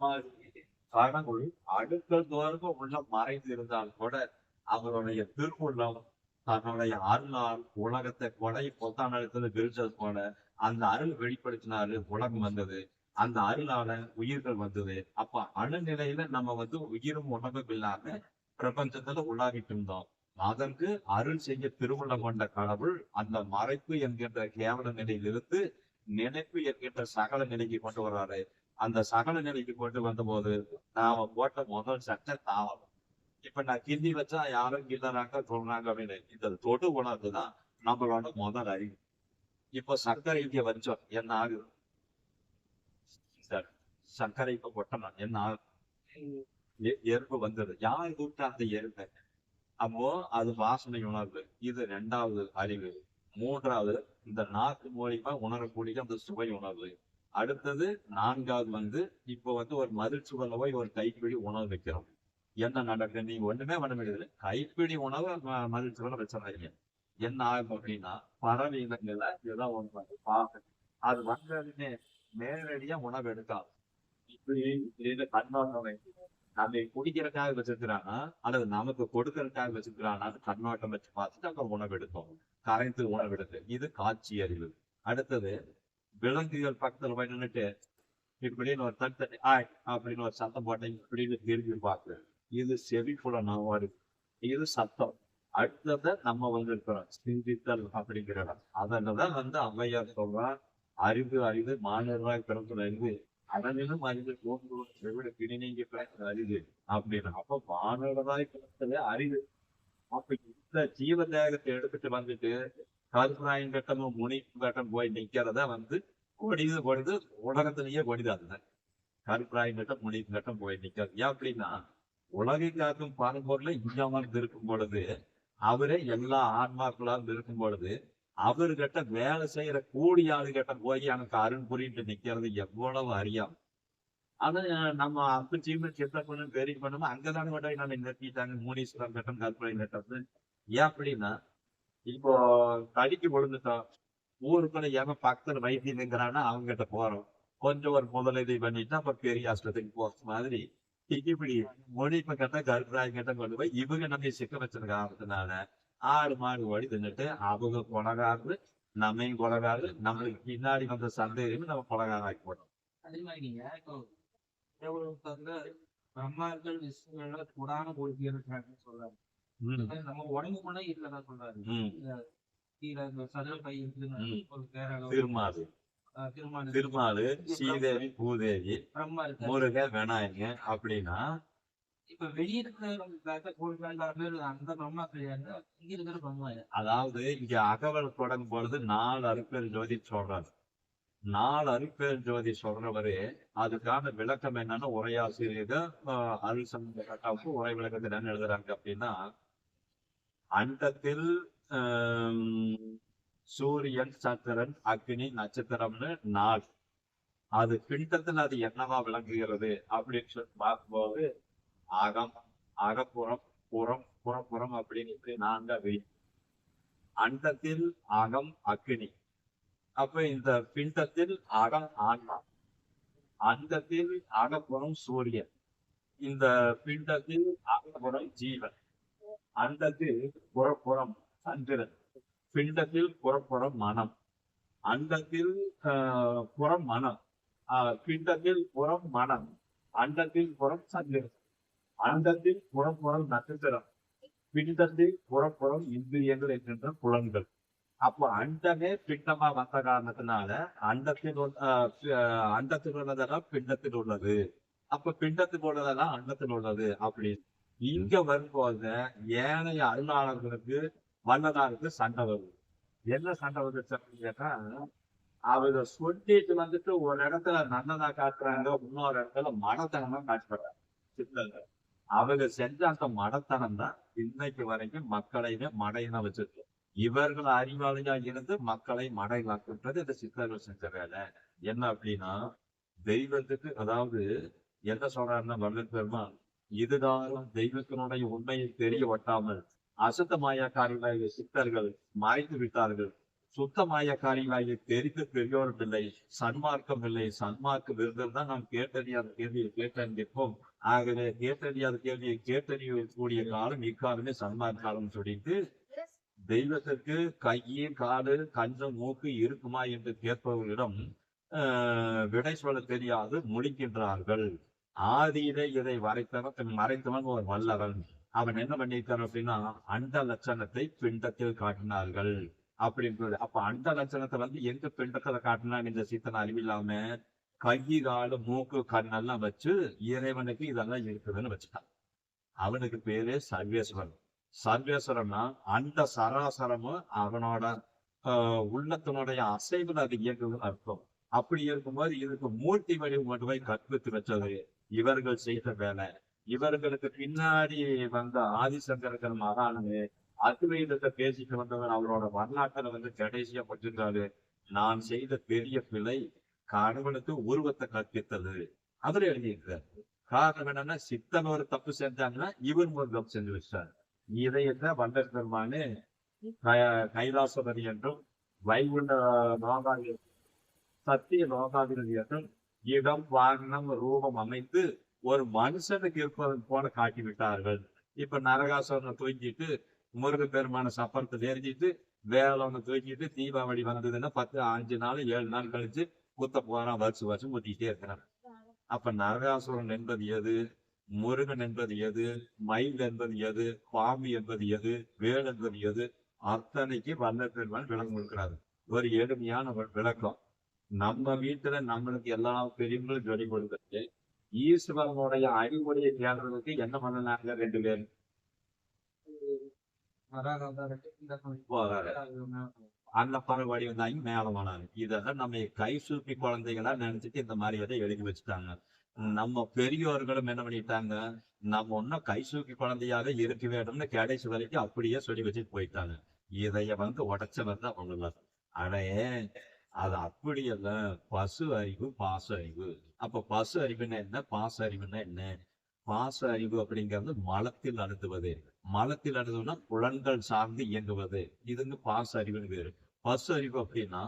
மாதிரி கடவுள் அடுக்கல் தோறும் உள்ள மறைந்து இருந்தால் கூட அவருடைய திருவுள்ளம் தன்னுடைய அருளால் உலகத்தை கொடை பொத்தான இடத்துல விரிச்சது போல அந்த அருள் வெளிப்படுத்தினாரு உலகம் வந்தது. அந்த அருளால உயிர்கள் வந்தது. அப்ப அணுநிலையில நம்ம உயிரும் உணவும் இல்லாம பிரபஞ்சத்துல உள்ளாகிட்டு இருந்தோம். அதற்கு அருள் செய்ய திருவுள்ளம் கொண்ட கடவுள் அந்த மறைப்பு என்கின்ற கேவல நிலையிலிருந்து நினைப்பு என்கின்ற சகல நிலைக்கு கொண்டு வர்றாரு. அந்த சகல நிலைக்கு கொண்டு வந்த போது நாம போட்ட முதல் சட்டை தாவம். இப்ப நான் கிண்டி வச்சா யாரும் கிண்டறாங்க சொல்றாங்க அப்படின்னு இந்த தொடு உணர்வுதான் நம்மளோட முதல் அறிவு. இப்ப சர்க்கரை இங்க வச்சோம் என்ன ஆகுது? சர்க்கரை இப்ப கொட்டணும் என்ன ஆகுது? எறும்பு வந்தது. யார் கூப்பிட்டா அந்த எறும்பை? அப்போ அது வாசனை உணர்வு. இது இரண்டாவது அறிவு. மூன்றாவது இந்த நாக்கு மூலியமா உணரக்கூடிய அந்த சுவை உணர்வு. அடுத்தது நான்காவது இப்போ ஒரு மதிர்ச்சுவல்ல போய் ஒரு கைப்பிடி உணவு வைக்கிறோம். என்ன நடக்குது? நீங்க ஒண்ணுமே பண்ண முடியாது. கைப்பிடி உணவு மதிர்ச்சுவல்ல வச்சிடறீங்க. என்ன ஆகும் அப்படின்னா பறவை இனங்கள்ல ஏதாவது ஒன்று பார்க்க அது வந்ததுமே நேரடியா உணவு எடுக்காது. இப்படி கண்ணோட்டம் நம்ம குடிக்கிறதுக்காக வச்சிருக்கிறானா அல்லது நமக்கு கொடுக்கறதுக்காக வச்சிருக்கிறானா கண்ணோட்டம் வச்சு பார்த்துட்டு அங்க உணவு எடுத்தோம். கரைந்து உணவு எடுத்து இது காட்சி அறிவு. அடுத்தது விலங்குகள் பக்கத்துல போய் நின்றுட்டு இப்படின்னு ஒரு தட்டு ஆய் அப்படின்னு ஒரு சத்தம் போட்டேன் இப்படின்னு திரும்பி பார்க்குறேன். இது செவிப்புல நாவாரு. இது சத்தம். அடுத்தத நம்ம இருக்கிறோம் சிந்தித்தல் அப்படிங்கிற இடம். அதனாலதான் ஔவையார் சொல்றான் அறிவு அறிவு மாணவராய் பிறந்த அறிவு அதனிலும் அறிவு தோன்று பிடி நீங்கி பிறந்த அறிவு அப்படின்னு. அப்ப மாணவராய் பிறந்தது அறிவு. அப்ப இந்த ஜீவ தேகத்தை எடுத்துட்டு கருப்பராயன் கட்டமும் முனி கட்டம் போய் நிக்கிறத கொடிது உலகத்திலேயே கொடிது. அதுதான் கருப்பராயன் கட்டம் முனி கட்டம் போய் நிக்கிறது. ஏன் அப்படின்னா உலகை காக்கும் பரம்பொருளை இல்லாமல் இருக்கும் பொழுது அவரே எல்லா ஆன்மாக்களால் இருக்கும் பொழுது அவர்கிட்ட வேலை செய்யற கூடிய ஆளுகிட்ட போய் எனக்கு அருள் புரிந்து நிக்கிறது எவ்வளவு அறியாம. அது நம்ம அப்பச்சியும் சித்த பொண்ணு பெரிய பண்ணுமோ அங்கதானே கொண்டாடி நம்ம நிறுத்திட்டாங்க. முனீஸ்வரம் கட்டம் கற்பனை கட்டம். ஏன் அப்படின்னா இப்போ தடிக்கு விழுந்துட்டோம். ஊருக்குள்ள ஏன் பக்கத்துல வைத்தியங்கிறான்னா அவங்க கிட்ட போறோம். கொஞ்சம் ஒரு முதலுதவி பண்ணிட்டு அப்ப பெரிய ஆஸ்பத்திரிக்கு போற மாதிரி இப்படி மொழிப்ப கட்ட கருப்பராய் கட்டம் கொண்டு போய் இவங்க நம்ம சிக்க வச்சிருக்க ஆரம்பத்தினால ஆடு மாடு ஓடி தின்னுட்டு அவங்க கொலகாரு நம்மையும் கொலகாரு நம்மளுக்கு பின்னாடி வந்த சந்தேகம் நம்ம கொலகாரம் ஆக்கி போட்டோம். அதே மாதிரி நீங்க பிரம்மாக்கள் விஷ்ணுகள் புராண கோரிக்கைன்னு சொல்றாங்க. நம்ம உடம்புக்குள்ள இருக்கதான் சொல்றாரு. திருமாலு ஸ்ரீதேவி பூதேவி முருக விநாயகன் அப்படின்னா இப்ப வெளியே இருக்கிற அந்த பிரம்மாக்கள் இங்க இருக்கிற பிரம்மா. அதாவது இங்க அகவல் தொடங்கும் பொழுது 4 அருட்பெரும் ஜோதி சொல்றாரு. 4 அருட்பெரும் ஜோதி சொல்றவரு அதுக்கான விளக்கம் என்னன்னா உரையாசிரியர் அருள் சம்பந்த கட்டாவுக்கு உரை விளக்கத்தை என்ன எழுதுறாங்க அப்படின்னா அண்டத்தில் சூரியன் சந்திரன் அக்னி நட்சத்திரம்னு 4 அது பிண்டத்தில் அது என்னவா விளங்குகிறது அப்படின்னு சொல்லி பார்க்கும்போது அகம் அகப்புறம் புறம் புறப்புறம் அப்படின்னு 4 அண்டத்தில் அகம் அக்னி. அப்ப இந்த பிண்டத்தில் அகம் ஆன்மா, அண்டத்தில் அகப்புறம் சூரியன், இந்த பிண்டத்தில் அகப்புறம் ஜீவன், அண்டத்தில் புறப்புறம் சந்திரன், பிண்டத்தில் புறப்புறம் மனம், அண்டத்தில் புறம் மனம், பிண்டத்தில் புறம் மனம், அண்டத்தில் புறம் சந்திரன், அண்டத்தில் புறப்புறம் நட்சத்திரம், பிண்டத்தில் புறப்புறம் இந்திரியங்கள் என்கின்ற புலன்கள். அப்போ அண்டமே பிண்டமா வந்த காரணத்தினால அண்டத்தில் உள்ளதெல்லாம் பிண்டத்தில் உள்ளது. அப்ப பிண்டத்தில் உள்ளதெல்லாம் அண்டத்தில் உள்ளது அப்படின்னு இங்க வரும்போது ஏனைய அருளாளர்களுக்கு வல்லதாருக்கு சண்டை வருது. என்ன சண்டை வந்துச்சு கேட்டா அவங்க சொல்லிட்டு ஒரு இடத்துல நல்லதா காட்டுறாங்க, இன்னொரு இடத்துல மடத்தனமா காட்டுறாங்க. சித்தர்கள் அவங்க செஞ்ச அந்த மடத்தனம் தான் இன்னைக்கு வரைக்கும் மக்களையுமே மடையின வச்சிருக்கு. இவர்கள் அறிவாளியா இருந்து மக்களை மடைவாக்குன்றது இந்த சித்தர்கள் செஞ்ச வேலை. என்ன அப்படின்னா தெய்வத்துக்கு அதாவது என்ன சொல்றாருன்னா வள்ளல் பெருமான் இதுதான் தெய்வத்தினுடைய உண்மையை தெரிய ஒட்டாமல் அசுத்த மாயாக்காரர்கள் சித்தர்கள் மறைத்து விட்டார்கள். சுத்தமாய காரியமாகிய தெரிந்து பெரியோரும் இல்லை, சன்மார்க்கம் இல்லை. சன்மார்க்கம் இருந்தால் நாம் கேட்டறியாத கேள்வியை கேட்டறிந்திருப்போம். ஆகவே கேட்டறியாத கேள்வியை கேட்டறியக்கூடிய காலம் இக்காலமே சன்மார்க்க காலம் சொல்லிட்டு, தெய்வத்திற்கு கையு காலு கண்ணு மூக்கு இருக்குமா என்று கேட்பவர்களிடம் விடை சொல்ல தெரியாது முழிக்கின்றார்கள். ஆதியிலே இதை மறைத்தவன் ஒரு வல்லவன். அவன் என்ன பண்ணியிருக்கான் அப்படின்னா, அண்ட லட்சணத்தை பிண்டத்தில் காட்டினார்கள் அப்படின்றது. அப்ப அண்ட லட்சணத்தை வந்து எங்க பிண்டத்துல காட்டினான் இந்த சித்தன் அறிவில்லாம, கையு காலு மூக்கு கண்ணெல்லாம் வச்சு இறைவனுக்கு இதெல்லாம் இருக்குதுன்னு வச்சுட்டான். அவனுக்கு பேரு சர்வேஸ்வரன். சர்வேஸ்வரன்னா அந்த சராசரமும் அவனோட உள்ளத்தினுடைய அசைவில் அது இயங்குதுன்னு அர்த்தம். அப்படி இருக்கும்போது இதுக்கு மூர்த்தி வடிவம் மட்டுமே கற்பித்து வச்சது இவர்கள் செய்த வேலை. இவர்களுக்கு பின்னாடி வந்த ஆதிசங்கரன் மகானு அத்வைதத்தை பேசிட்டு வந்தவர் அவரோட வரலாற்றில வந்து கடைசியா பட்டிருக்காரு, நான் செய்த பெரிய பிழை கடவுளுக்கு உருவத்தை கற்பித்தது. அதுல எழுதியிருக்கிறார். காரணம் என்னன்னா, சித்தன் ஒரு தப்பு செஞ்சாங்கன்னா இவன் ஒரு தப்பு செஞ்சு வச்சார். இதையத்தான் வண்டர் பெருமானு கைலாசபதி என்றும் வைகுண்ட லோகாதி சத்திய லோகாதிபதி என்றும் இடம் வாகனம் ரூபம் அமைத்து ஒரு மனுஷனுக்கு இருப்பது போல காட்டி விட்டார்கள். இப்ப நரகாசுரனை தூக்கிட்டு முருக பெருமான சப்பரத்தை எரிஞ்சிட்டு வேலவனை தூக்கிட்டு தீபாவளி வந்ததுன்னா 5 நாள் 7 நாள் கழிச்சு குத்த போறான், வருஷம் ஊத்திக்கிட்டே இருக்கிறான். அப்ப நரகாசுரன் என்பது எது, முருகன் என்பது எது, மயில் என்பது எது, பாம்பு என்பது எது, வேல் என்பது எது, அத்தனைக்கு வல்லர் பெருமான் விளக்கம் கொடுக்கிறாரு. ஒரு எளிமையான விளக்கம். நம்ம வீட்டுல நம்மளுக்கு எல்லா பெரியவங்களும் சொல்லி கொடுத்துட்டு ஈஸ்வரனுடைய அறிவுரையை தேடுறதுக்கு என்ன பண்ணலாங்க 2 பேரும் அன்னப்பற வடிவந்தாங்க மேலமானாங்க. இதெல்லாம் நம்ம கை சூப்பி குழந்தைகளா நினைச்சிட்டு இந்த மாதிரி எதை எழுதி வச்சுட்டாங்க. நம்ம பெரியோர்களும் என்ன பண்ணிட்டாங்க, நம்ம ஒன்னும் கை சூக்கி குழந்தையாக இருக்க வேண்டும்னு கடைசி வரைக்கும் அப்படியே சொல்லி வச்சுட்டு போயிட்டாங்க. இதைய வந்து உடைச்சவர் தான் அவங்க. அடே அது அப்படியல்ல, பசு அறிவு பாச அறிவு. அப்ப பசு அறிவுன்னா என்ன, பாச அறிவுன்னா என்ன? பாச அறிவு அப்படிங்கிறது மலத்தில் அழுத்துவது. மலத்தில் அழுதுனா புலன்கள் சார்ந்து இயங்குவது. இதுங்க பாச அறிவுன்னு பேரு. பசு அறிவு அப்படின்னா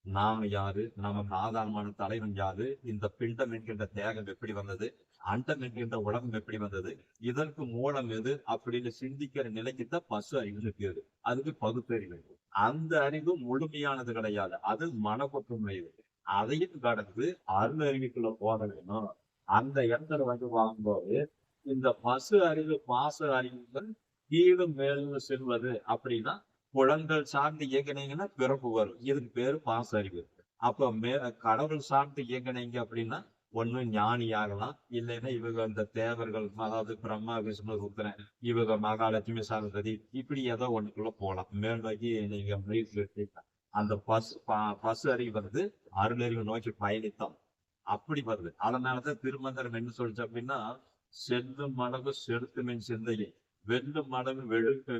நாம யாரு, நமக்கு ஆதாரமான தலைவன் யாரு, இந்த பிண்டம் என்கின்ற தேகம் எப்படி வந்தது, அண்டம் என்கின்ற உலகம் எப்படி வந்தது, இதற்கு மூலம் எது அப்படின்னு சிந்திக்கிற நிலைக்குத்தான் பசு அறிவுன்னு பேரு. அதுக்கு பகுத்தறிவு. அந்த அறிவு முழுமையானது கிடையாது, அது மனப்பொற்றுமையுது. அதையும் கடந்து அருள் அறிவுக்குள்ள போட வேணும். அந்த இடத்துல வந்து வாங்கும்போது இந்த பசு அறிவு பாச அறிவுகள் கீழும் மேலும் செல்வது அப்படின்னா புலன்கள் சார்ந்து இயங்கினீங்கன்னா பிறப்பு வரும். இதுக்கு பேரு பாச அறிவு. அப்ப கடவுள் சார்ந்து இயங்கினீங்க அப்படின்னா ஒண்ணு ஞானி ஆகலாம், இல்லைன்னா இவங்க இந்த தேவர்கள், அதாவது பிரம்மா விஷ்ணு ருத்ரன், இவங்க மகாலட்சுமி சரஸ்வதி, இப்படி ஏதோ ஒண்ணுக்குள்ள போகலாம். மேல்நோக்கி நீங்க முயற்சி அந்த பசு அறிவு வந்து அருளறிவு நோக்கி பயணித்தோம் அப்படி வருது. அதனாலதான் திருமந்திரம் என்ன சொல்லிச்சு அப்படின்னா, செல்லும் மடங்கு செலுத்துமின் சிந்தையை, வெல்லும் மடங்கு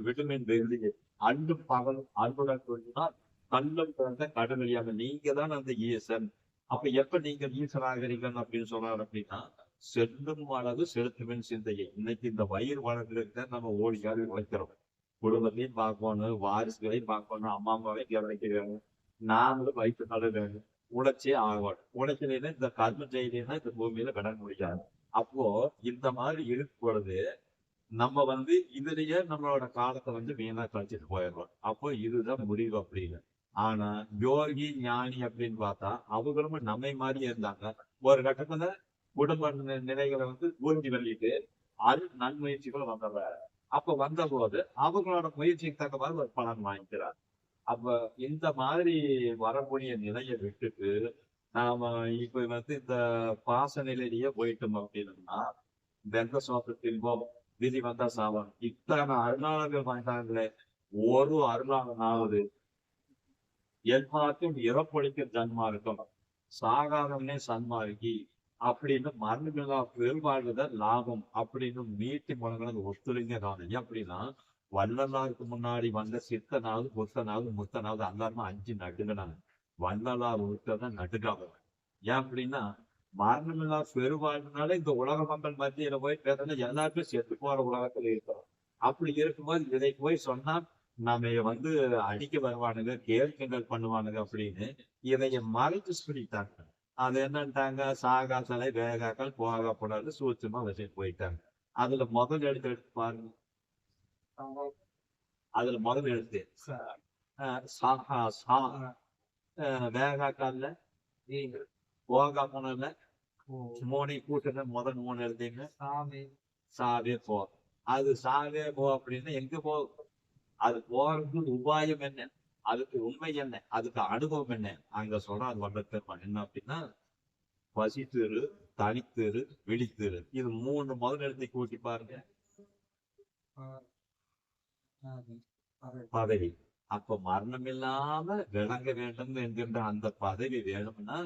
விடுமின் வெள்ளியை, அன்பும் பகல் அன்புடன் சொல்லினால் கல்லும் பிறந்த கடவுளியாக நீங்க தான் அந்த ஈசன். அப்ப எப்ப நீங்க ஈசனாகிறீங்கன்னு அப்படின்னு சொல்றாரு அப்படின்னா, செல்லும் அளவு செலுத்துமின் சிந்தையை. இன்னைக்கு இந்த வயிறு வளர்க்கிறதுக்கு நம்ம ஓடிக்காது உழைக்கிறோம். குடும்பத்தையும் பார்க்கணும், வாரிசுகளையும் பார்க்கணும், அம்மா அம்மாவையும் கவனிக்க வேணும், நாங்களும் வயிற்று தள்ள வேணும், உழைச்சே ஆகணும். உழைக்கலைன்னா இந்த கர்ம செய்தினா இந்த பூமியில விட முடியாது. அப்போ இந்த மாதிரி இருக்கும் பொழுது நம்ம வந்து இதுலயே நம்மளோட காலத்தை வந்து வீணா கழிச்சிட்டு போயிடுறோம். அப்போ இதுதான் முடிவு அப்படின்னு. ஆனா யோகி ஞானி அப்படின்னு பார்த்தா அவங்களும் நம்மை மாதிரி இருந்தாங்க. ஒரு கட்டத்துல குடும்ப நிலைகளை வந்து ஊர்த்தி வெளியிட்டு அது நன்முயற்சிகள் வந்தவ. அப்ப வந்த போது அவங்களோட முயற்சிக்கு தக்க மாதிரி ஒரு பலன் வாங்கிக்கிறார். அப்ப இந்த மாதிரி வரக்கூடிய நிலையை விட்டுட்டு நாம இப்ப வந்து இந்த பாச நிலையிலேயே போயிட்டோம் அப்படின்னா வெந்த சோத்து தின்போம், விதி வந்தா சாவம். இத்தனை அருளாளர்கள் வாய்ந்தாங்களே, ஒரு அருளாளனாவது எல்லாத்தையும் இறப்பொழிக்க ஜன்மா இருக்கும், சாகாதவனே சன்மார்க்கி அப்படின்னு மரணமில்லா பெருவாழ்வுதான் லாபம் அப்படின்னு நீட்டி முழங்கினது ஒத்துழைங்க காணும். அப்படின்னா வள்ளலாருக்கு முன்னாடி வந்த சித்தனாவது புத்தனாவது முத்தனாவது எல்லாருமே 5 நடுங்கினாங்க. வள்ளலார் ஒருத்ததான் நடுக்காம. ஏன் அப்படின்னா மரணமில்லா பெருவாழ்வுனால இந்த உலக மக்கள் மத்தியில போய் பேசுறது எல்லாருமே செத்து போற உலகத்துல இருக்கிறோம். அப்படி இருக்கும்போது இதை போய் சொன்னா நம்ம வந்து அடிக்க வருவானுங்க, கேள்விகள் பண்ணுவானுங்க அப்படின்னு இதைய மறைச்சு சொல்லிட்டாங்க. அது என்னன்ட்டாங்க, சாகாசலை வேகாக்கள் போகக்கூடாது சூட்சுமா வச்சுட்டு போயிட்டாங்க. அதுல முதல் எழுத்து எடுத்து பாருங்க. அதுல முதல் எழுத்து சாகா சா வேகாக்கால்ல போகா போனல மூணை கூட்டுல முதல் மூணு எழுதிங்க சாவே போ. அது சாவே போ அப்படின்னு எங்க போகும்? அது போறதுக்கு உபாயம் என்ன, அதுக்கு உண்மை என்ன, அதுக்கு அனுபவம் என்ன? அங்க சொல்ற அது வல்லத்தெருமான் என்ன அப்படின்னா, பசித்திரு, தனித்திரு, விழித்திரு. இது மூணு முதல் எழுத்தை கூட்டி பாருங்க. பதவி. அப்ப மரணம் இல்லாம விளங்க வேண்டும் என்கின்ற அந்த பதவி வேணும்னா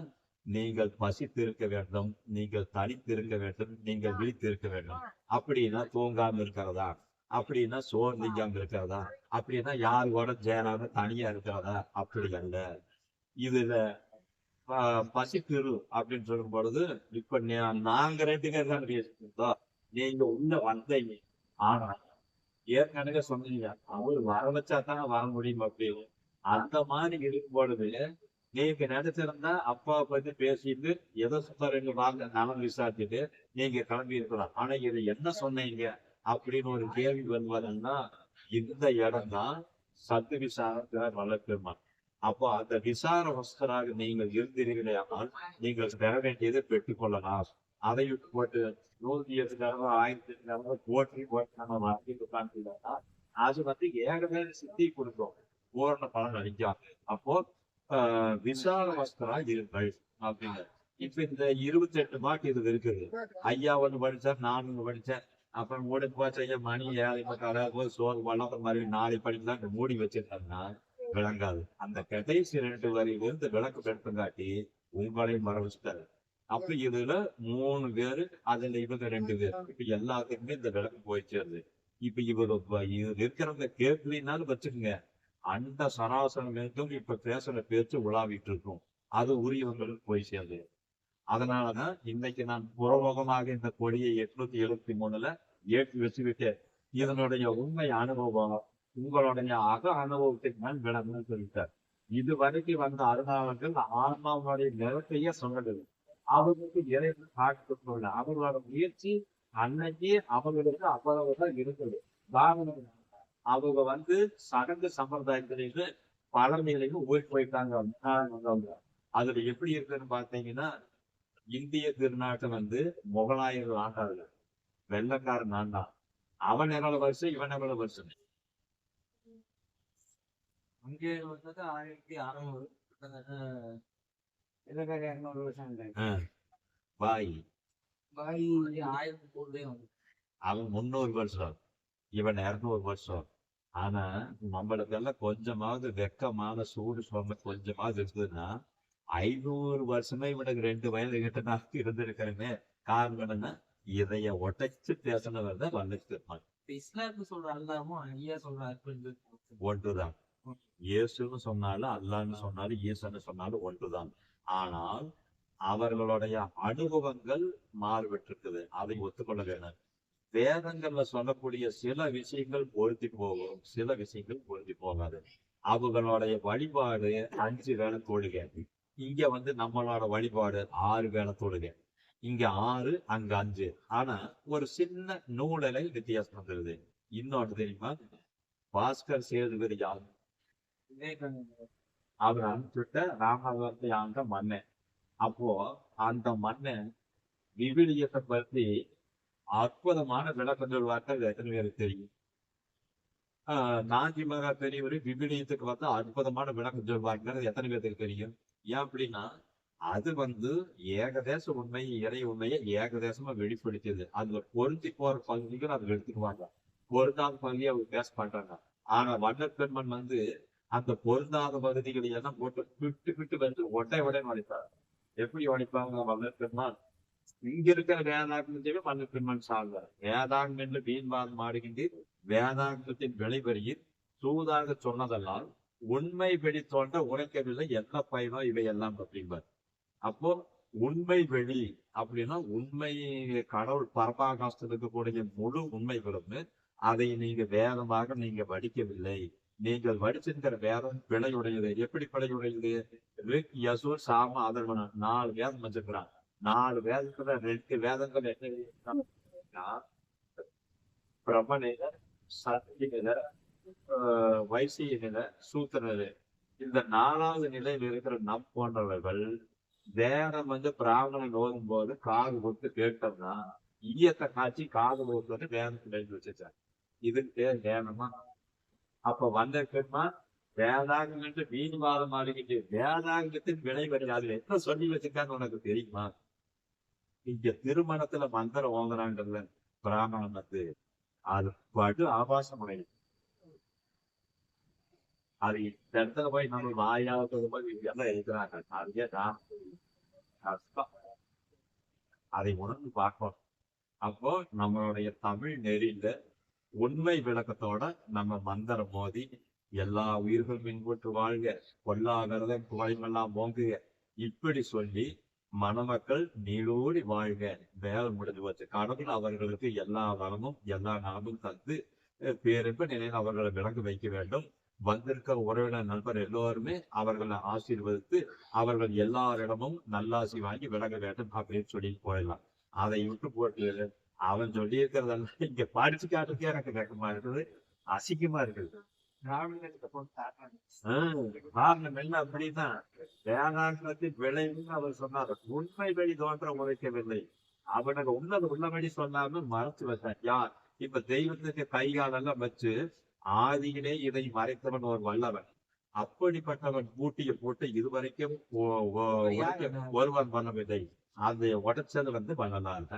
நீங்கள் பசித்திருக்க வேண்டும், நீங்கள் தனித்திருக்க வேண்டும், நீங்கள் விழித்திருக்க வேண்டும். அப்படின்னா தூங்காம இருக்கிறதா, அப்படின்னா சோர்ந்திக்காம இருக்கிறதா, அப்படின்னா யாரு கூட சேராம தனியா இருக்கிறதா? அப்படி அல்ல. இதுல பசித்திரு அப்படின்னு சொல்லும் பொழுது இப்ப நாங்க ரெண்டு பேர் தான் பேசிருந்தோம். நீங்க உள்ள வந்தீங்க, ஆனா ஏற்கனவே சொன்னீங்க அவர் வர வச்சா தானே வர முடியும் அப்படின்னு. அந்த மாதிரி இருக்கும் பொழுது நீங்க நினைச்சிருந்தா அப்பாவை பத்தி பேசிட்டு எதை சுத்த ரெண்டு வாங்க நலம் விசாரிச்சுட்டு நீங்க கிளம்பி இருக்கலாம். ஆனா இது என்ன சொன்னீங்க அப்படின்னு ஒரு கேள்வி வருவதுன்னா, இந்த இடம் தான் சத்து விசாரத்தினர் வளர்க்கணும். அப்போ அந்த விசார வஸ்தராக நீங்கள் இருந்தீர்களே ஆனால் நீங்கள் பெற வேண்டியதை பெற்றுக்கொள்ளலாம். அதை விட்டு போட்டு 108 1000 போற்றி போட்டு நம்ம வாங்கிட்டு உட்காந்துட்டோம்னா அது வந்து ஏகமே சித்தி கொடுக்கும், பூரண பலன் அளிக்காது. அப்போ விசால வஸ்தரா இருங்கள் அப்படிங்க. இப்ப இந்த 28 மார்க் இது இருக்குது. ஐயா ஒண்ணு படிச்சார், நான் ஒண்ணு படிச்சேன். அப்புறம் மூடி போச்சு மணி 7 சோறு வளர்ந்த மாதிரி நாளை படிக்கலாம் மூடி வச்சிருந்தாங்கன்னா விளங்காது. அந்த கடைசி 2 வரியிலிருந்து விளக்கு பெற்றுங்காட்டி உங்களை மறந்துட்டாரு. அப்ப இதுல 3 பேரு, அதுல இவங்க 2 பேர். இப்ப எல்லாத்துக்குமே இந்த விளக்கு போய் சேருது. இப்ப இவரு இது இருக்கிறவங்க கேட்கலினாலும் வச்சுக்கோங்க, அந்த சராசரம் இருந்தும் இப்ப பேசுற பேச்சு உலாவிட்டு இருக்கும். அது உரியவங்களுக்கு போய் சேருது. அதனாலதான் இன்னைக்கு நான் புறமுகமாக இந்த கொடியை 873ல ஏற்றி வச்சுக்கிட்டேன். இதனுடைய உண்மை அனுபவம் உங்களுடைய அக அனுபவத்துக்கு மேல் விளங்குன்னு சொல்லிட்டார். இது வரைக்கும் வந்த அருணாளர்கள் ஆன்மாவுடைய நிறத்தையே சொன்னது. அவர்களுக்கு இறைவன் காட்டு சொல்ல அவர்களோட முயற்சி அன்னைக்கு அவங்களுக்கு அவ்வளவுதான் இருக்குது. அவங்க வந்து சடங்கு சம்பிரதாயத்திலிருந்து பல நிலையும் ஓடி போயிட்டாங்க. அதுல எப்படி இருக்குன்னு பாத்தீங்கன்னா, இந்திய திருநாட்டை வந்து முகலாயர்கள் ஆண்டார்கள், வெள்ளக்காரன் ஆண்டான். அவன் எவ்வளவு வருஷம், இவன் எவ்வளவு வருஷம். அங்கே வந்தது 1600, 200 வருஷம். பாய் 1000 வந்து அவன் 300 வருஷம், இவன் 200 வருஷம். ஆனா நம்மளுக்கு எல்லாம் கொஞ்சமாவது வெக்கமான சூடு சொன்ன கொஞ்சமாவது இருக்குதுன்னா 500 வருஷமே இவனுக்கு 2 வயது கிட்ட நான் இருந்திருக்கிறேன்னு. காரணம் என்னன்னா இதைய ஒட்டைச்சு பேசினவர் தான் வல்லத்தெருமான். இஸ்லாத்துக்கு சொல்ற அல்லாமும் ஐயா சொல்ற ஒன்றுதான். இயேசுன்னு சொன்னாலும் அல்லான்னு சொன்னாலும் ஈசன்னு சொன்னாலும் ஒன்றுதான். ஆனால் அவர்களுடைய அனுபவங்கள் மாறுபட்டிருக்குது, அதை ஒத்துக்கொள்ள வேணும். வேதங்கள்ல சொல்லக்கூடிய சில விஷயங்கள் பொருத்தி போகும், சில விஷயங்கள் பொருத்தி போகாது. அவங்களுடைய வழிபாடு 5 வேளை தொழுகை. இங்க வந்து நம்மளோட வழிபாடு 6 வேளை தொழுகை. இங்க 6, அங்க 5. ஆனா ஒரு சின்ன நூலலை வித்தியாசம் வந்துருது. இன்னொன்று தெரியுமா? பாஸ்கர் சேதுபதி யார்? அவர் அனுப்பிச்சுட்ட ராமநாதத்தை ஆண்ட மன்னன். அப்போ அந்த மன்னன் விவிலியத்தை பற்றி அற்புதமான விளக்கம் சொல்வார்கள். எத்தனை பேருக்கு தெரியும்? நாஞ்சி மகா பெரியவர் விவிலியத்துக்கு வந்து அற்புதமான விளக்கம் சொல்வார்கள். எத்தனை பேருக்கு தெரியும்? ஏன் அப்படின்னா அது வந்து ஏகதேச உண்மை, இறை உண்மையை ஏகதேசமா வெளிப்படுத்தியது. அதுல பொருத்தி போற பகுதிகள் அதை எடுத்துக்குவாங்க, பொருந்தாத பகுதியை அவங்க பேச மாட்டாங்க. ஆனா வண்ணப்பெருமன் வந்து அந்த பொருந்தாத பகுதிகளை எல்லாம் போட்டு விட்டு வந்து உடையுடன் உடைப்பார். எப்படி உடைப்பாங்க வண்ணப்பெருமான்? இங்க இருக்கிற வேதாந்தத்தையே வண்ணப்பெருமான் சார்ந்தார். வேதாந்தம் என்று வீண்பாதம் ஆடுகின்ற வேதாந்தத்தின் விளைவரியில் சூதாக சொன்னதெல்லாம் உண்மை வெளி தோன்ற உரைக்கவில்லை, என்ன பயனோ இவையெல்லாம் அப்படிம்பார். அப்போ உண்மை வெளி அப்படின்னா உண்மை கடவுள் பரமாகாசத்துக்கு கூடிய முழு உண்மைகளும் அதை நீங்க வேதமாக நீங்க வடிக்கவில்லை, நீங்கள் படிச்சிருக்கிற வேதம் பிழையுடையது. எப்படி பிழையுடையது? ரிக், யசுர், சாம, அதர்வனம் 4 வேதம் வச்சிருக்கிறான். 4 வேதத்துல 2 வேதங்கள் என்ன எழுதியிருக்காங்கன்னா, பிரமநில, சத்தியநில, வைசிய நில, சூத்திர நிலை. இந்த 4வது நிலையில் இருக்கிற நம் போன்றவர்கள் வேதம் பிராமணன் ஓதும் போது காது கொடுத்து கேட்டோம்னா ஈயத்தை காய்ச்சி காது கொடுத்து வேதத்துல எழுதி வச்சிருக்காங்க. இதுக்கு பேர் வேதமா? அப்ப வந்திருக்குமா வேதாங்கன்ட்டு வீண்வாதம் ஆடிக்கிட்டு வேதாங்கத்தின் விலை கிடையாது. என்ன சொல்லி வச்சிருக்கான்னு உனக்கு தெரியுமா? இங்க திருமணத்துல மந்திரம் ஓங்குறாங்கல்ல பிராமணன் அது படு ஆபாசமுறை. அது இந்த இடத்துல போய் நம்ம வாயாவது எல்லாம் எழுதுறாங்க. அதுவே கஷ்டம். அதை உணர்ந்து பார்க்கணும். அப்போ நம்மளுடைய தமிழ் நெறியில உண்மை விளக்கத்தோட நம்ம மந்திரம் மோதி எல்லா உயிர்களும் இன்புற்று வாழ்க, கொல்லாகிறத குறைமெல்லாம் ஓங்குக இப்படி சொல்லி மணமக்கள் நீளோடி வாழ்க. வேலை முடிஞ்சு வச்சு கடவுள் அவர்களுக்கு எல்லா வளமும் எல்லா நலமும் தந்து பேரின்ப நிலையில் அவர்களை விளங்க வைக்க வேண்டும். வந்திருக்கிற உறவினர் நண்பர் எல்லோருமே அவர்களை ஆசீர்வதித்து அவர்கள் எல்லாரிடமும் நல்லாசி வாங்கி விளங்க வேண்டும் அப்படின்னு சொல்லி போயிடலாம். அதை விட்டு போட்டு அவன் சொல்லி இருக்கிறதெல்லாம் இங்க படிச்சு காட்டுறதுக்கே எனக்கு வெக்கமா இருக்குது, அசிங்கமா இருக்குது. காரணம் என்ன அப்படின்னா வேதாந்தத்தின் விளைவுன்னு அவர் சொன்னார். உண்மை வழி தோன்ற உழைக்கவில்லை. அவனுக்கு உள்ளபடி சொல்லாம மறைச்சு வச்சான். யார்? இப்ப தெய்வத்துக்கு கைகாலெல்லாம் வச்சு ஆதியிலே இதை மறைத்தவன் ஒரு வல்லவன். அப்படிப்பட்டவன் பூட்டிய போட்டு இதுவரைக்கும் ஒருவன் பண்ணவில்லை. அதை உடைச்சது பண்ணலாம்.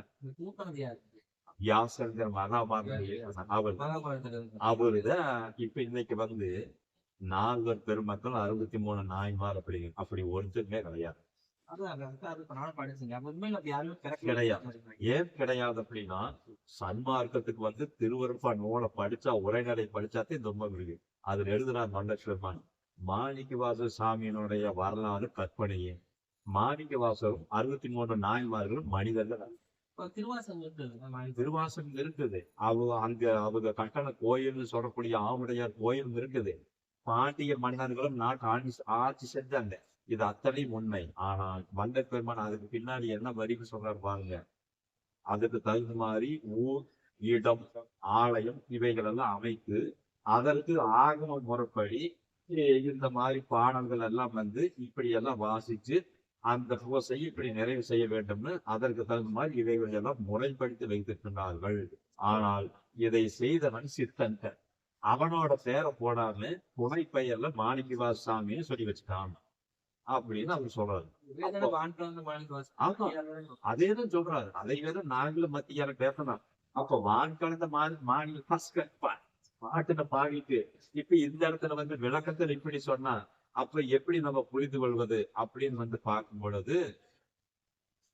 வியாசங்கிற மகாபாரத அவருதான் இப்ப இன்னைக்கு 4 பெருமக்கள் 63 நாய்மார் அப்படி ஒருத்தருமே கிடையாது. கிடையாது. ஏன் கிடையாது அப்படின்னா சன்மார்க்கத்துக்கு திருவருப்பா நூலை படிச்சா உரைநடை படிச்சாத்தே துன்பம் இருக்கு. அதுல எழுதுறார் மண்டேஸ்வரன். மாணிக்கவாசர் சாமியினுடைய வரலாறு கற்பனையே. மாணிக்கவாசரும் 63 நாய்மார்களும் மனிதர்கள். திருவாசகம் இருக்குது. அவங்க கட்டண கோயில் சொல்லக்கூடிய ஆவுடையார் கோயில் இருக்குது. பாண்டிய மன்னர்களும் நாட்டு ஆட்சி செஞ்சாங்க. இது அத்தனையும் உண்மை. ஆனால் வந்த பெருமான் அதுக்கு பின்னாடி என்ன வரிக்கு சொல்றாரு பாருங்க. அதுக்கு தகுந்த மாதிரி ஊர், இடம், ஆலயம் இவைகள் எல்லாம் அமைத்து அதற்கு ஆகம முறைப்படி இந்த மாதிரி பாடல்கள் எல்லாம் இப்படி எல்லாம் வாசிச்சு அந்த பூசையை இப்படி நிறைவு செய்ய வேண்டும்னு அதற்கு தகுந்த மாதிரி இவைகள் எல்லாம் முறைப்படுத்தி வைத்திருக்கின்றார்கள். ஆனால் இதை செய்தவன் சித்தன். அவனோட பேரை போடாம துணை பெயர்ல மாணிக்கவாச சாமின்னு சொல்லி வச்சுட்டான் அப்படின்னு அவர் சொல்றாரு. அதேதான் சொல்றாரு. அதை நாங்களும் மத்திய பேசணும். அப்ப வான் கலந்த பாட்டுல பாடிட்டு இப்ப இந்த இடத்துல விளக்கத்தில் இப்படி சொன்னா அப்ப எப்படி நம்ம புரிந்து கொள்வது அப்படின்னு பார்க்கும் பொழுது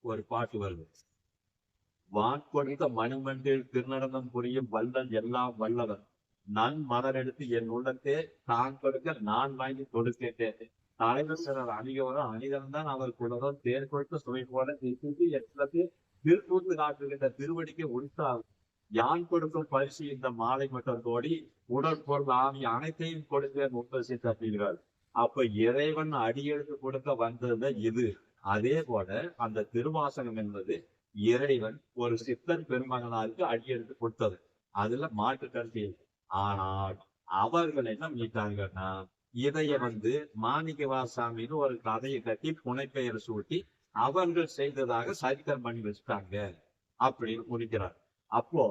ஒரு பாட்டு வருது. வான் கொடுத்த மணிமண்டில் திருநடனம் புரியும் வல்லன் எல்லாம் வல்லவன் நன் மலர் எடுத்து என் உள்ளத்தே தான் கொடுக்க நான் வாங்கி கொடுத்தேன். தலைவர் சிலர் அணிகவரும் அணிதன் தான் அவர் குலரும் தேர் கொடுத்த சுவை போல திருக்கூத்து காட்டுகின்ற திருவடிக்கு உண்டாகும். யான் கொடுக்கும் பரிசு இந்த மாலை மட்டும் கோடி உடற்பொருள் ஆவி அனைத்தையும் கொடுத்தேன் உற்பத்தி தப்புகிறார். அப்ப இறைவன் அடியெடுத்து கொடுக்க வந்தது இது. அதே போல அந்த திருவாசகம் என்பது இறைவன் ஒரு சித்தன் பெருமகனாருக்கு அடியெடுத்து கொடுத்தது. அதுல மாற்று கருத்து. ஆனால் அவர்கள் என்ன பண்ணிட்டாங்கன்னா இதைய மாணிக்கவாசாமின்னு ஒரு கதையை கட்டி புனைப்பெயர் சூட்டி அவர்கள் செய்ததாக சரித்திரம் பண்ணி வச்சுட்டாங்க அப்படின்னு முடிக்கிறார். அப்போ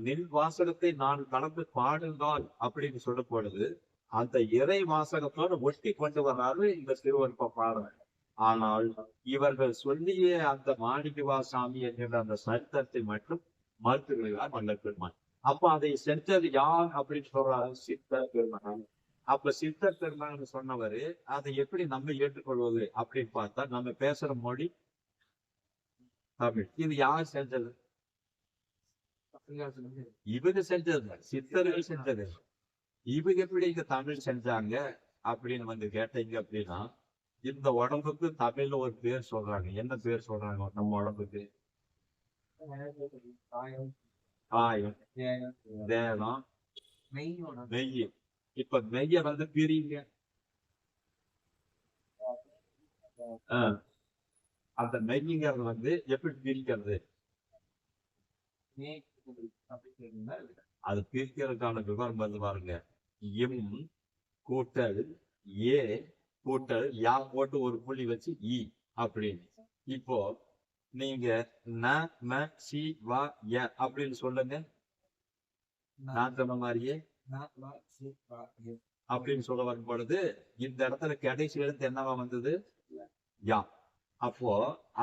நின் வாசகத்தை நான் கலந்து பாடுங்கள் அப்படின்னு சொல்ல பொழுது அந்த இறை வாசகத்தோடு ஒட்டி கொண்டு வராது இந்த திருவருப்ப பாடல். ஆனால் இவர்கள் சொல்லிய அந்த மாணிக்கவாசாமி என்கிற அந்த சரித்திரத்தை மட்டும் மறுத்துகிறார் மன்னர் பெருமான். அப்ப அதை செஞ்சது யார் அப்படின்னு சொல்றாரு? சித்தர் பெருமகன். அப்ப சித்தர் பெருமகன் சொன்னவரு அதை எப்படி நம்ம ஏற்றுக்கொள்வது அப்படின்னு பார்த்தா நம்ம பேசுற மொழி தமிழ். இது யார் செஞ்சது? இவங்க செஞ்சது, சித்தர்கள் செஞ்சது. இவங்க எப்படி இங்க தமிழ் செஞ்சாங்க அப்படின்னு கேட்டீங்க அப்படின்னா இந்த உடம்புக்கு தமிழ்ல ஒரு பேர் சொல்றாங்க. என்ன பேர் சொல்றாங்க நம்ம உடம்புக்கு? காயம், தேகம், மெய்யோட மெய். இப்ப மெய்ய வந்து பிரிங்க. அந்த மெய்ங்கிறது வந்து எப்படி பிரிக்கிறது? மெய் அப்படின்னு அது பிரிக்கிறதுக்கான விவரம் வந்து பாருங்க. இம் கூட்டல் ஏ கூட்டல் யா போட்டு ஒரு புள்ளி வச்சு இ அப்படின்னு. இப்போ நீங்க ந ம சி வா ய அப்படின்னு சொல்லுங்க. நான் சொன்ன மாதிரியே அப்படின்னு சொல்ல வரும் பொழுது இந்த இடத்துல கடைசி எழுத்து என்னவா வந்தது? யா. அப்போ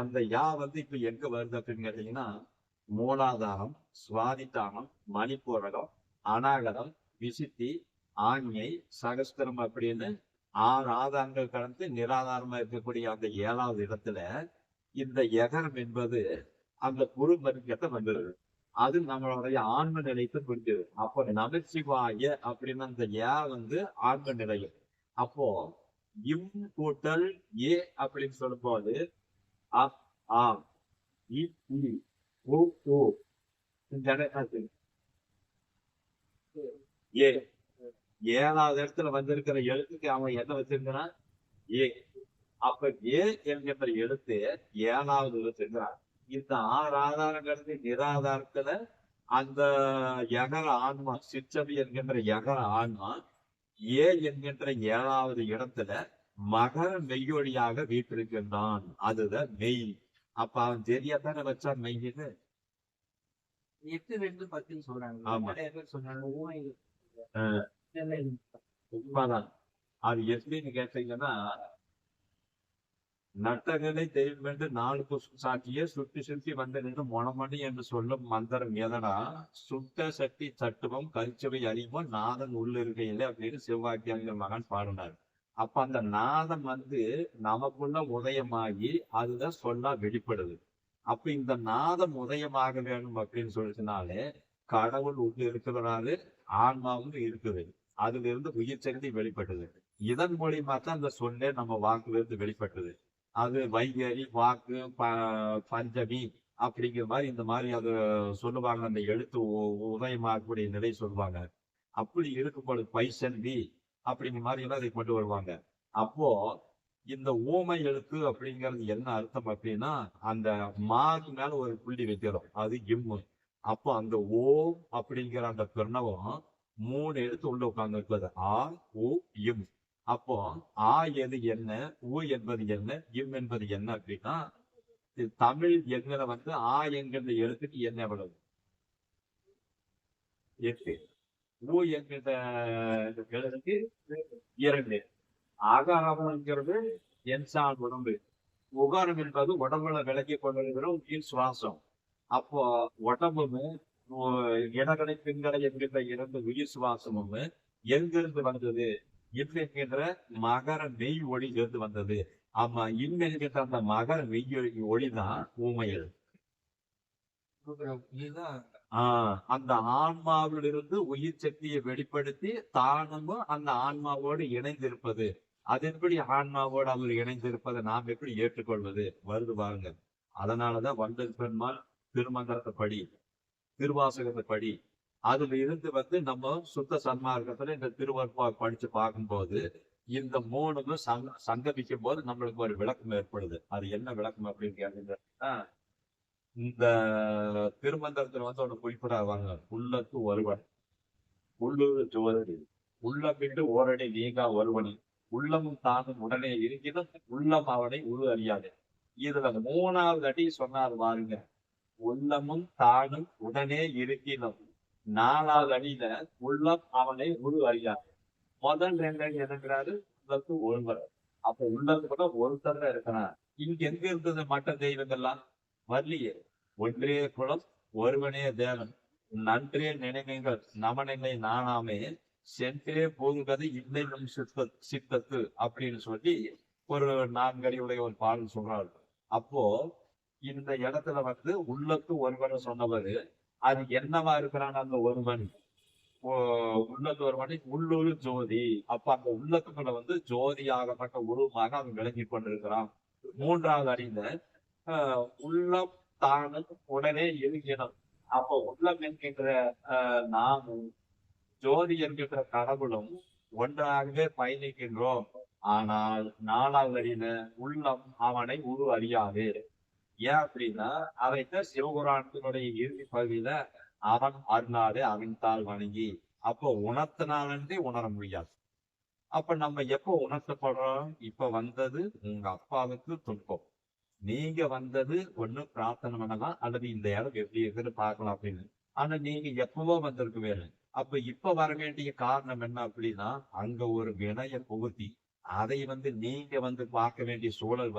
அந்த யா வந்து இப்ப எங்க வருது அப்படின்னு கேட்டீங்கன்னா, மூலாதாரம், சுவாதிட்டானம், மணிப்பூரகம், அநாகரம், விசித்தி, ஆண்மை, சகஸ்திரம் அப்படின்னு 6 ஆதாரங்கள் கடந்து நிராதாரமா இருக்கக்கூடிய அந்த 7வது இடத்துல இந்த எகரம் என்பது அந்த குரு மருங்கத்தை வந்துடுது. அது நம்மளுடைய ஆன்ம நிலையத்தை குறிக்குது. அப்போ நமச்சிவாய அப்படின்னு அந்த ஏ வந்து ஆன்ம நிலையம். அப்போ இம் கூட்டல் ஏ அப்படின்னு சொல்லும் போது அ ஆ இ இ ஓ ஓ இந்த இடம் ஏ 7வது இடத்துல வந்திருக்கிற எழுத்துக்கு அவன் என்ன வச்சிருக்கிறான்? ஏ. அப்ப ஏ என்கின்ற எழுத்து 7வது வச்சிருக்கிறான். இந்த 6 ஆதாரம் கடந்து நிராதாரத்துல அந்த யகர ஆன்மா சிற்றபி என்கின்ற யகர ஆன்மா ஏ என்கின்ற 7வது இடத்துல மகர மெய்யொழியாக வீட்டிருக்கின்றான். அதுதான் மெய். அப்ப அவன் தெரியாதானே வச்சான் மெய்ன்னு. 8-2-10 சொல்றாங்க. ஆமா. நிறைய பேர் சொல்றாங்க உண்மைதான். அது எப்படின்னு கேட்டீங்கன்னா, நட்டகனை தெய்வம் என்று 4 புஷ்ப சாட்சியே சுற்றி சுற்றி வந்து நின்று மொனமணி என்று சொல்லும் மந்திரம் எதனா சுட்ட சக்தி தட்டுவம் கரிச்சவை அறிவோம் நாதன் உள்ளிருக்கையில அப்படின்னு சிவவாக்கியங்கிற மகன் பாடினார். அப்ப அந்த நாதம் வந்து நமக்குள்ள உதயமாகி அதுதான் சொல்லா வெளிப்படுது. அப்ப இந்த நாதம் உதயமாக வேணும் அப்படின்னு சொல்லிச்சுனாலே கடவுள் உள்ள இருக்கிறதால ஆன்மாவும் இருக்குது. அதுல இருந்து உயிர் சக்தி வெளிப்பட்டது. இதன் மூலியமா தான் அந்த சொல்லே நம்ம வாக்குல இருந்து வெளிப்பட்டது. அது வைகரி வாக்கு பஞ்சமி அப்படிங்கிற மாதிரி இந்த மாதிரி அது சொல்லுவாங்க. அந்த எழுத்து உதயமாகக்கூடிய நிலை சொல்லுவாங்க. அப்படி இருக்கும் பொழுது பைசல்வி அப்படிங்கிற மாதிரி எல்லாம் அதை கொண்டு வருவாங்க. அப்போ இந்த ஊமை எழுத்து அப்படிங்கிறது என்ன அர்த்தம் அப்படின்னா, அந்த மாக்கு மேல ஒரு புள்ளி வைக்கிறோம், அது இம்மு. அப்போ அந்த ஓம் அப்படிங்கிற அந்த பிரணவம் 3 எழுத்து உள்ள உட்கார்ந்து இருக்கிறது. ஆ உ இம். அப்போ ஆ எது என்ன, உ என்பது என்ன, இம் என்பது என்ன அப்படின்னா, தமிழ் என்கிற வந்து ஆ என்கிற எழுத்துக்கு என்ன எவ்வளவு? 8. ஊ என்கிற எழுத்துக்கு 2. ஆகாரம்ங்கிறது என்சான் உடம்பு. உகாரம் என்பது உடம்புல விலக்கி கொண்டிருக்கிற உயிர் சுவாசம். அப்போ உடம்பும் இடகடை பின்கடை என்கின்ற 2 உயிர் சுவாசமும் எங்கிருந்து வந்தது? இம் என்கின்ற மகர மெய் ஒளியிலிருந்து வந்தது. ஆமா, இம் என்கின்ற அந்த மகர மெய் ஒளிதான் ஊமையல். அந்த ஆன்மாவிலிருந்து உயிர் சக்தியை வெளிப்படுத்தி தானும் அந்த ஆன்மாவோடு இணைந்திருப்பது. அது எப்படி ஆன்மாவோடு அவர் இணைந்திருப்பதை நாம் எப்படி ஏற்றுக்கொள்வது? வருது பாருங்க. அதனாலதான் வண்டல் பெருமாள் திருமந்திரத்தை படி, திருவாசகத்தை படி, அதுல இருந்து வந்து நம்ம சுத்த சன்மார்க்கத்துல இந்த திருவருப்பா படிச்சு பார்க்கும்போது இந்த 3ம் சங்கமிக்கும் போது நம்மளுக்கு ஒரு விளக்கம் ஏற்படுது. அது என்ன விளக்கம் அப்படின்னு கேட்டீங்கன்னா, இந்த திருமந்திரத்துல வந்து ஒண்ணு குறிப்பிடாவாங்க. உள்ளத்து ஒருவன் உள்ளூர் ஜோதி உள்ளம் விட்டு ஓரடி நீங்கா ஒருவனி உள்ளமும் தானும் உடனே இருக்கிறதும் உள்ளம் அவனை உரு அறியாது. இதுல 3வது அடி சொன்னார் பாருங்க, உள்ளமும் தானும் உடனே இருக்கிறதும். 4வது அடியில உள்ளம் அவனை உரு அறியாது. முதல் 2 அடி என்னங்கிறாரு? உள்ளத்து ஒருவர். அப்ப உள்ளத்து கூட ஒருத்தர் தான் இருக்கிறான். இங்க எங்க இருந்தது மற்ற தெய்வங்கள்லாம்? வரலையே. ஒன்றே குலம் ஒருவனே தேவன் நன்றே நினைவுகள் நமநிலை நானாமே சென்றே போகுவது இல்லை நம் சித்தத்து அப்படின்னு சொல்லி ஒரு 4 அடியுடைய ஒரு பாடல் சொல்றாரு. அப்போ இந்த இடத்துல வந்து உள்ளத்து ஒருவன் சொன்னவரு அது என்னவா இருக்கிறான்? அந்த ஒருவன் உள்ளத்து ஒருவனை உள்ளூர் ஜோதி. அப்ப அந்த உள்ளத்துக்குள்ள வந்து ஜோதியாகப்பட்ட உருவமாக அவன் விளங்கி கொண்டிருக்கிறான். 3வது அடியில உள்ளம் தானும் உடனே எழுகினம். அப்போ உள்ளம் என்கின்ற நாமும் ஜோதி என்கின்ற கடவுளும் ஒன்றாகவே பயணிக்கின்றோம். ஆனால் 4வது வரியில உள்ளம் அவனை உரு அறியாது. ஏன் அப்படின்னா அதைத்தான் சிவபுராணத்தினுடைய இறுதி பகுதியில அவன் அருளாலே அவன்தாள் வணங்கி, அப்போ உணர்த்தினாலன்றி உணர முடியாது. அப்ப நம்ம எப்போ உணர்த்தப்படுறோம்? இப்ப வந்தது உங்க அப்பாவுக்கு துன்பம், நீங்க வந்தது ஒண்ணு பிரார்த்தனை பண்ணலாம், அல்லது இந்த இடம் எப்படி இருக்குன்னு பார்க்கலாம் அப்படின்னு. ஆனா நீங்க எப்பவோ வந்திருக்கு வேணும். அப்ப இப்ப வர வேண்டிய காரணம் என்ன அப்படின்னா, அங்க ஒரு வினைய புகுத்தி அதை நீங்க பார்க்க வேண்டிய சூழல்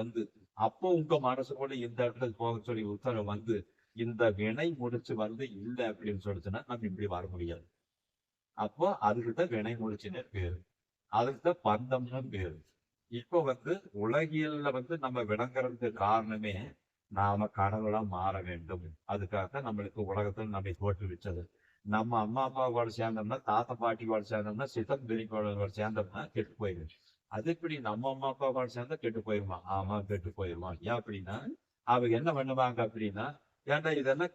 அப்போ உங்க மனசுக்குள்ள இந்த இடத்துக்கு போக சொல்லி உத்தரவு இந்த வினை முடிச்சு இல்ல அப்படின்னு சொல்லிச்சுன்னா நம்ம இப்படி வர முடியாது. அப்போ அதுக்குதான் வினை முடிச்சுன்னு பேரு, அதுக்குதான் பந்தம்னு பேரு. இப்போ உலகியல்ல நம்ம விளங்குறதுக்கு காரணமே நாம கடவுளா மாற வேண்டும். அதுக்காக நம்மளுக்கு உலகத்துல நம்மை தோற்றுவிச்சது. நம்ம அம்மா அப்பாவோட சேர்ந்தோம்னா, தாத்தா பாட்டியோட சேர்ந்தோம்னா, சித்தம் பெரியப்பாவோட சேர்ந்தோம்னா கெட்டு போயிடும். அது எப்படி நம்ம அம்மா அப்பாவோட சேர்ந்தா கெட்டு போயிருமா? ஆமா, கெட்டு போயிருமா. ஏன் அப்படின்னா அவங்க என்ன பண்ணுவாங்க அப்படின்னா, ஏன்டா இதெல்லாம்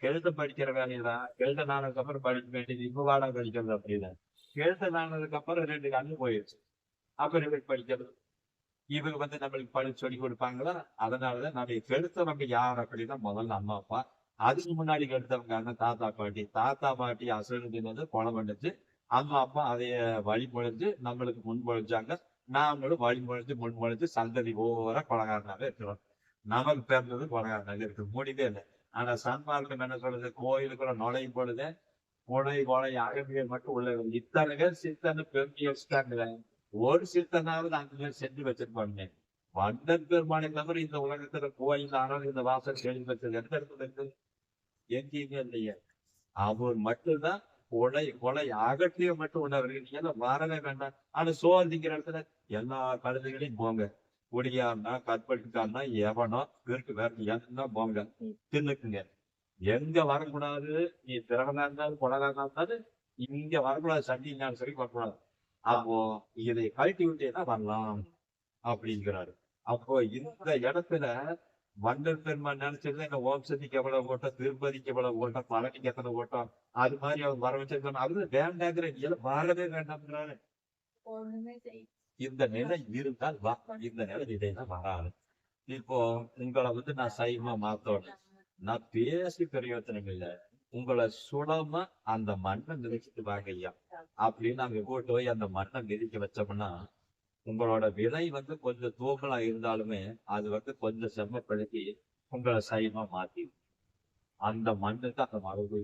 கெழுத படிக்கிற வேலையதான், கெழுத நானதுக்கு அப்புறம் படிக்க வேண்டியது இப்ப வாடா படிக்கிறது அப்படின்னா, கெழுத நானதுக்கு அப்புறம் 2 கண்ணு போயிடுச்சு, அப்புறம் எப்படி படிக்கிறது? இவங்க நம்மளுக்கு படிச்சு சொல்லி கொடுப்பாங்களா? அதனாலதான் நம்ம கெடுத்தவங்க யார் அப்படின்னா முதல்ல அம்மா அப்பா. அதுக்கு முன்னாடி கெடுத்தவங்க தாத்தா பாட்டி. தாத்தா பாட்டி அசுரத்தின் கொலை பண்ணுச்சு, அம்மா அப்பா அதைய வழிமொழிஞ்சு நம்மளுக்கு முன்மொழிஞ்சாங்க. நாமளும் வழிமொழிஞ்சு முன்மொழிஞ்சு சந்ததி ஓவரா கொலகாரனாவே இருக்கிறோம். நமக்கு பிறந்தது கொலகாரனாக இருக்கு, முடிவே இல்லை. ஆனா சன்மார்க்கம் என்ன சொல்றது? கோயிலுக்குள்ள நுழையும் பொழுது கொலை அகம்பியல் மட்டும் உள்ள இத்தனை பேர் சித்தன்னு பெருமையை வச்சுட்டாங்க. ஒரு சித்தனாவது அந்த மாதிரி செஞ்சு வச்சிருப்பாங்க. வண்டர் பெருமானை தவிர இந்த உலகத்துல கோயில் ஆனால் இந்த வாசல் செஞ்சு வச்சது எந்த இடத்துல இருக்கு? எங்கேயுமே இல்லையா? அவர் மட்டும்தான் கொலை அகற்றிய மட்டும் உணர்வு வரவே வேண்டாம். ஆனா சோதிக்கிற இடத்துல எல்லா கழுதைகளையும் போங்க, குடியாருனா கற்பழிக்காருனா எவனோ இருக்கு வேற என்ன போங்க, தின்னுக்குங்க. எங்க வரக்கூடாது? நீ திறகனா இருந்தாலும் கொலகாரனா இருந்தாலும் இங்க வரக்கூடாது, சண்டினாலும் சரி வரக்கூடாது. அப்போ இதை கழட்டி விட்டேன்னா வரலாம் அப்படிங்கிறாரு. அப்போ இந்த இடத்துல வண்டல் பெருமான் நினைச்சிருந்தா இந்த ஓம் சக்திக்கு எவ்வளவு ஓட்டம், திருப்பதிக்கு எவ்வளவு ஓட்டம், பழனிக்கு எத்தனை ஓட்டம், அது மாதிரி அவர் வர வச்சிருக்கணும். அது வேண்டாங்கிற வரவே வேண்டாம்ங்கிறாரு. இந்த நிலை இருந்தால் இந்த நிலை இதைதான் வராது. இப்போ உங்களை நான் சைவமா மாத்தோணும், நான் பேசி பிரயோஜனம் இல்லை. உங்களை சுலமா அந்த மண்ணை மிதிச்சுட்டு வாங்க ஐயா அப்படின்னு நாங்க கூட்டு போய் அந்த மண்ணை மிதிக்க வச்சோம்னா, உங்களோட வினை கொஞ்சம் தூக்கலா இருந்தாலுமே அது கொஞ்சம் செம்மப்படுத்தி உங்களை சைவமா மாத்தி அந்த மண்ணுக்கு அந்த மரபு